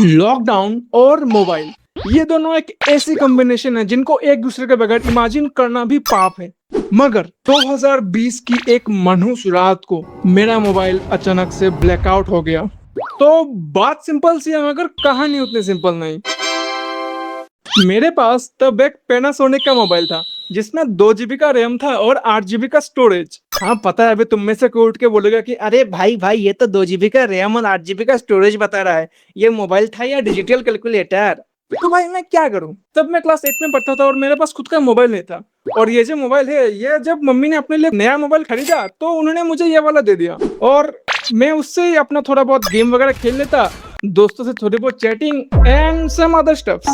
Lockdown और mobile, ये दोनों एक ऐसी कॉम्बिनेशन है जिनको एक दूसरे के बगैर इमेजिन करना भी पाप है। मगर 2020 की एक मनहूस रात को मेरा मोबाइल अचानक से ब्लैकआउट हो गया। तो बात सिंपल सी है मगर कहानी उतनी सिंपल नहीं। मेरे पास तब एक पैनासोनिक का मोबाइल था जिसमें 2 GB का रैम था और 8 GB का स्टोरेज। हाँ पता है, अभी तुम में से कोई उठ के बोलेगा कि अरे भाई भाई ये तो 2 GB का रैम और 8 GB का स्टोरेज बता रहा है, ये मोबाइल था या डिजिटल कैलकुलेटर। तो भाई मैं क्या करूं, तब मैं क्लास 8 में पढ़ता था और मेरे पास खुद का मोबाइल नहीं था। और ये जो मोबाइल है, ये जब मम्मी ने अपने लिए नया मोबाइल खरीदा तो उन्होंने मुझे ये वाला दे दिया। और मैं उससे ही अपना थोड़ा बहुत गेम वगैरह खेल लेता, दोस्तों से थोड़ी बहुत chatting and some other stuffs.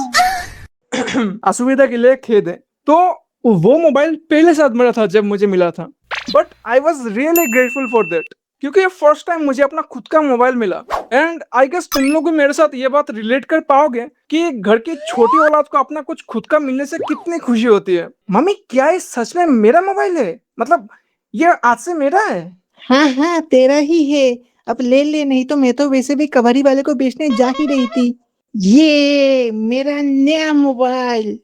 असुविधा के लिए खेद है। तो वो मोबाइल पहले साथ मेरा था जब मुझे मिला था, but I was really grateful for that, क्योंकि ये फर्स्ट टाइम मुझे अपना खुद का मोबाइल मिला। एंड आई गेस तुम लोग भी मेरे साथ ये बात रिलेट कर पाओगे कि घर की छोटी औलाद को अपना कुछ खुद का मिलने से कितनी खुशी होती है। मम्मी क्या ये सच में मेरा मोबाइल है, मतलब ये आज से मेरा है। हाँ हाँ तेरा ही है। अब ले ले, नहीं तो मैं तो वैसे भी कबाड़ी वाले को बेचने जा ही रही थी। ये मेरा नया मोबाइल।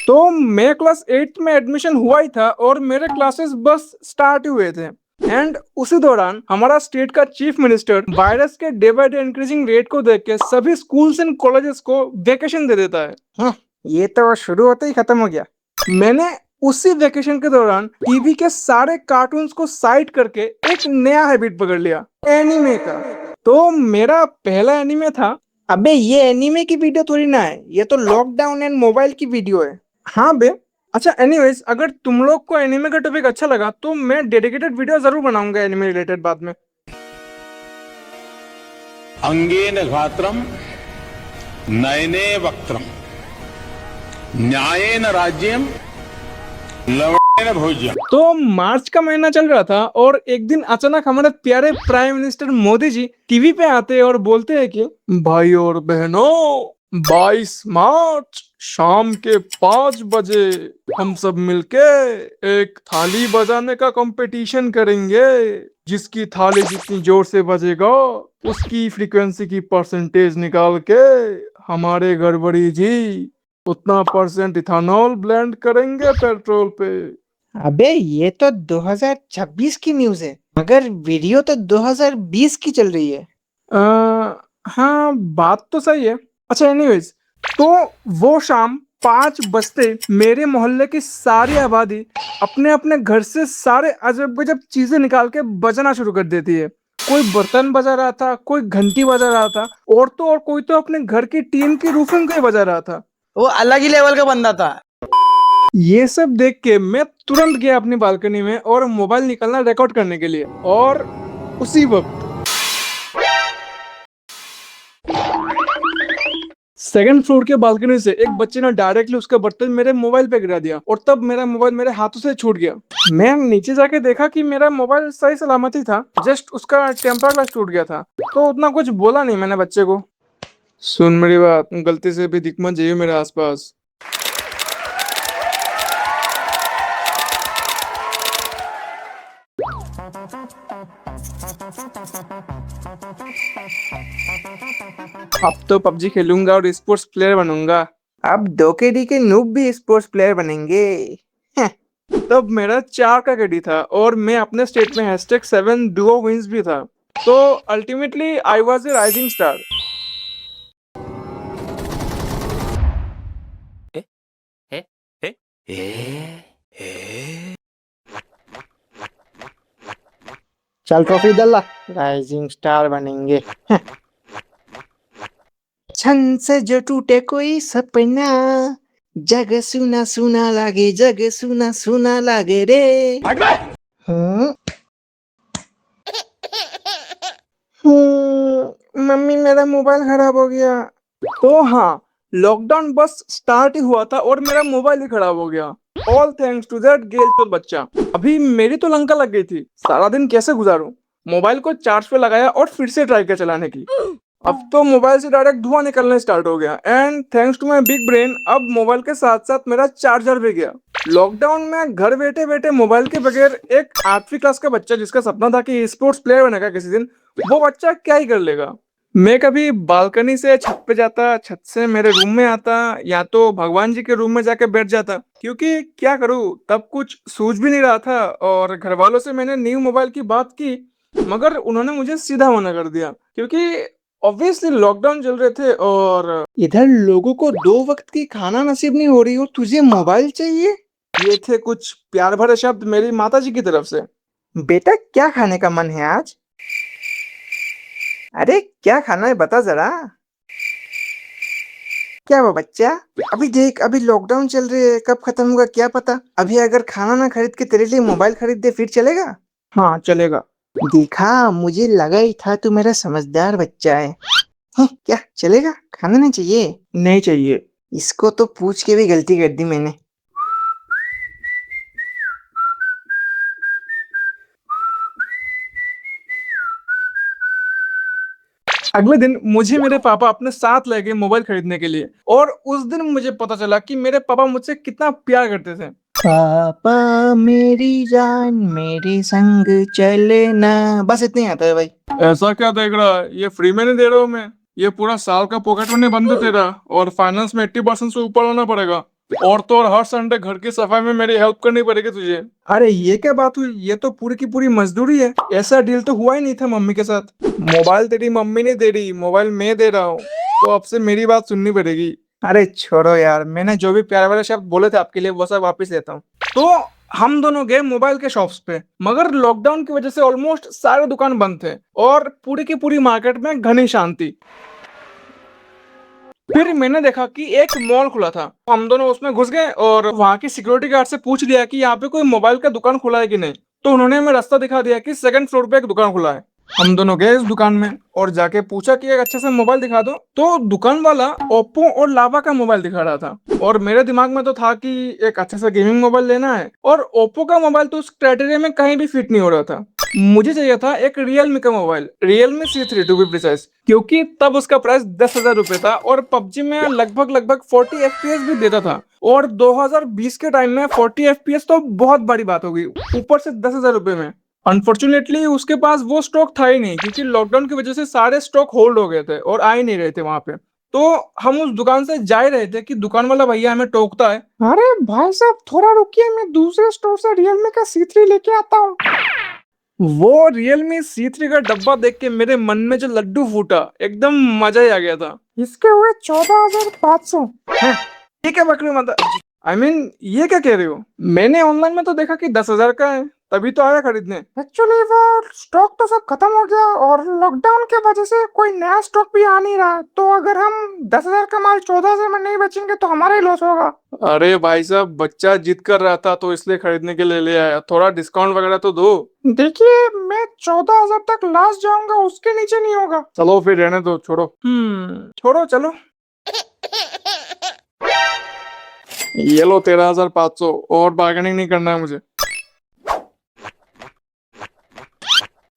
तो मैं क्लास 8 में एडमिशन हुआ ही था और मेरे क्लासेस बस स्टार्ट हुए थे। एंड उसी दौरान हमारा स्टेट का चीफ मिनिस्टर वायरस के day by day increasing rate को देख के सभी स्कूल्स एंड कॉलेजेस को वेकेशन दे देता है। ये तो शुरू होते ही खत्म हो गया। मैंने उसी वेकेशन के दौरान टीवी के सारे कार्टून्स को साइड करके एक नया हैबिट पकड़ लिया, एनीमे का। तो मेरा पहला एनीमे था। अबे ये एनीमे की वीडियो थोड़ी ना है, ये तो लॉकडाउन एंड मोबाइल की वीडियो है। हाँ बे। अच्छा एनीवेज, अगर तुम लोग को एनीमे का टॉपिक अच्छा लगा तो मैं डेडिकेटेड वीडियो जरूर बनाऊंगा एनीमे रिलेटेड बाद में। अंगेन घात्रम नयने वक्त्रम न्यायेन राज्यम लवणेन भोज्यम। तो मार्च का महीना चल रहा था और एक दिन अचानक हमारे प्यारे prime minister Modi ji TV पे आते हैं और बोलते हैं कि भाई और बहनों, 22 मार्च शाम के 5 बजे हम सब मिलके एक थाली बजाने का कंपटीशन करेंगे। जिसकी थाली जितनी जोर से बजेगा उसकी फ्रीक्वेंसी की परसेंटेज निकाल के हमारे गड़बड़ी जी उतना परसेंट इथानॉल ब्लेंड करेंगे पेट्रोल पे। अबे ये तो 2026 की न्यूज़ है, मगर वीडियो तो 2020 की चल रही है। हाँ बात तो सही है। अच्छा एनीवेज, तो वो शाम 5 बजते मेरे मोहल्ले की सारी आबादी अपने अपने घर से सारे अजब गजब चीजें निकाल के बजाना शुरू कर देती है। कोई बर्तन बजा रहा था, कोई घंटी बजा रहा था, और तो और कोई तो अपने घर की टीन की रूफिंग को ही बजा रहा था। वो अलग ही लेवल का बंदा था। ये सब देख के मैं तुरंत गया अपनी बालकनी में और मोबाइल निकालना रिकॉर्ड करने के लिए। और उसी वक्त सेकंड फ्लोर के बालकनी से एक बच्चे ने डायरेक्टली उसका बर्तन मेरे मोबाइल पे गिरा दिया और तब मेरा मोबाइल मेरे हाथों से छूट गया। मैं नीचे जाके देखा कि मेरा मोबाइल सही सलामत ही था, जस्ट उसका टेम्पर ग्लास टूट गया था। तो उतना कुछ बोला नहीं मैंने बच्चे को। सुन मेरी बात, गलती से भी दिख मत जाइए मेरे आसपास। अब तो पबजी खेलूंगा और स्पोर्ट्स प्लेयर बनूंगा। अब 2 KD के नूब भी स्पोर्ट्स प्लेयर बनेंगे। तब मेरा 4 का केडी था और मैं अपने स्टेट में #7 डुओ विंस भी था। तो ultimately I was a rising star. चल ट्रॉफी दल्ला, राइजिंग स्टार बनेंगे। छन से जो टूटे कोई सपना, जग सुना सुना लागे, जग सुना सुना लागे रे। हाँ? मम्मी मेरा मोबाइल खराब हो गया। तो हाँ, लॉकडाउन बस स्टार्ट ही हुआ था और मेरा मोबाइल ही खराब हो गया। ऑल थैंक्स टू दैट गेल तो बच्चा। अभी मेरी तो लंका लग गई थी, सारा दिन कैसे गुजारूं। मोबाइल को चार्ज पे लगाया और फिर से ट्राई किया चलाने की। अब तो मोबाइल से डायरेक्ट धुआं निकलने स्टार्ट हो गया and thanks to my big brain अब मोबाइल के साथ साथ मेरा चार्जर भी गया। लॉकडाउन में घर बैठे बैठे मोबाइल के बगैर एक 8वीं क्लास का बच्चा जिसका सपना था कि स्पोर्ट्स प्लेयर बनेगा किसी दिन, वो बच्चा क्या ही कर लेगा। मैं कभी बालकनी से छत पे जाता, छत से मेरे रूम में आता, या तो भगवान जी के रूम में जाके बैठ जाता, क्योंकि क्या करूँ तब कुछ सूझ भी नहीं रहा था। और घर वालों से मैंने न्यू मोबाइल की बात की, मगर उन्होंने मुझे सीधा मना कर दिया, क्योंकि ऑब्वियसली लॉकडाउन चल रहे थे और इधर लोगों को 2 वक्त की खाना नसीब नहीं हो रही और तुझे मोबाइल चाहिए। ये थे कुछ प्यार भरे शब्द मेरी माताजी की तरफ से। बेटा क्या खाने का मन है आज? अरे क्या खाना है बता जरा। क्या वो बच्चा, अभी देख अभी लॉकडाउन चल रही है, कब खत्म होगा क्या पता। अभी अगर खाना ना खरीद के तेरे लिए मोबाइल खरीद दे फिर चलेगा? हाँ चलेगा। देखा, मुझे लगा ही था तू मेरा समझदार बच्चा है। क्या चलेगा? खाना नहीं चाहिए? नहीं चाहिए। इसको तो पूछ के भी गलती कर दी मैंने। अगले दिन मुझे मेरे पापा अपने साथ ले गए मोबाइल खरीदने के लिए, और उस दिन मुझे पता चला कि मेरे पापा मुझसे कितना प्यार करते थे। पापा मेरी जान मेरे संग चले ना, बस इतना ही आता है भाई। ऐसा क्या देख रहा है, ये फ्री में नहीं दे रहा हूँ मैं, ये पूरा साल का पॉकेट मनी बंद है तेरा, और फाइनेंस में 80% से ऊपर लाना पड़ेगा, और तो और हर संडे घर की सफाई में मेरी हेल्प करनी पड़ेगी तुझे। अरे ये क्या बात हुई, ये तो पूरी की पूरी मजदूरी है। ऐसा डील तो हुआ ही नहीं था मम्मी के साथ। मोबाइल तेरी मम्मी नहीं दे रही, मोबाइल मैं दे रहा हूँ, तो अब से मेरी बात सुननी पड़ेगी। अरे छोड़ो यार, मैंने जो भी प्यारे वाले शब्द बोले थे आपके लिए वो सब वापस लेता हूँ। तो हम दोनों गए मोबाइल के शॉप्स पे, मगर लॉकडाउन की वजह से ऑलमोस्ट सारे दुकान बंद थे और पूरी की पूरी मार्केट में घनी शांति। फिर मैंने देखा कि एक मॉल खुला था, हम दोनों उसमें घुस गए और वहां की सिक्योरिटी गार्ड से पूछ लिया कि यहाँ पे कोई मोबाइल का दुकान खुला है कि नहीं। तो उन्होंने हमें रास्ता दिखा दिया कि 2nd फ्लोर पे एक दुकान खुला है। हम दोनों गए इस दुकान में और जाके पूछा कि एक अच्छे से मोबाइल दिखा दो। तो दुकान वाला ओप्पो और लावा का मोबाइल दिखा रहा था, और मेरे दिमाग में तो था कि एक अच्छे से गेमिंग मोबाइल लेना है, और ओप्पो का मोबाइल तो उस क्राइटेरिया में कहीं भी फिट नहीं हो रहा था। मुझे चाहिए था एक रियलमी का mobile, Realme C3 to be precise, क्योंकि तब उसका प्राइस 10,000 रुपए था और पबजी में लगभग 40 FPS भी देता था, और 2020 के टाइम में 40 FPS तो बहुत बड़ी बात होगी, ऊपर से 10,000 रुपए में। अनफॉर्चुनेटली उसके पास वो स्टॉक था ही नहीं, क्योंकि लॉकडाउन की वजह से सारे स्टॉक होल्ड हो गए थे और आ ही नहीं रहे थे वहां पे। तो हम उस दुकान से जा ही रहे थे कि दुकान वाला भैया हमें टोकता है, अरे भाई साहब थोड़ा रुकिए, मैं दूसरे स्टोर से रियलमी का C3 लेके आता हूँ। वो रियलमी C3 का डब्बा देख के मेरे मन में जो लड्डू फूटा, एकदम मजा ही आ गया था। इसके हुए 14,500। ठीक है बकरी माता, I mean, ये क्या कह रहे हो? मैंने ऑनलाइन में तो देखा कि 10,000 का है, तभी तो आया खरीदने। एक्चुअली वो स्टॉक तो सब खत्म हो गया और लॉकडाउन के वजह से कोई नया स्टॉक भी आ नहीं रहा, तो अगर हम 10,000 का माल 14,000 में नहीं बेचेंगे तो हमारा ही लॉस होगा। अरे भाई साहब, बच्चा जिद कर रहा था तो इसलिए खरीदने के लिए ले आया, थोड़ा डिस्काउंट वगैरह तो दो। देखिए मैं 14,000 तक लास्ट जाऊंगा, उसके नीचे नहीं होगा। चलो फिर रहने दो, छोड़ो। छोड़ो चलो। ये लो 13,500, और बार्गेनिंग नहीं करना है मुझे।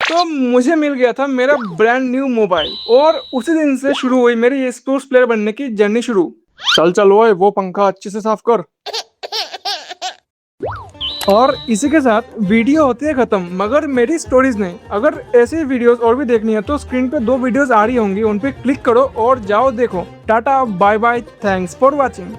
तो मुझे मिल गया था मेरा ब्रांड न्यू मोबाइल, और उसी दिन से शुरू हुई मेरी स्पोर्ट्स प्लेयर बनने की जर्नी शुरू। चल ओए, वो पंखा अच्छे से साफ कर। और इसी के साथ वीडियो होती है खत्म, मगर मेरी स्टोरीज नहीं। अगर ऐसी वीडियोस और भी देखनी है तो स्क्रीन पे 2 वीडियोस आ रही होंगी, उन पे क्लिक करो और जाओ देखो। Tata bye bye, thanks for watching.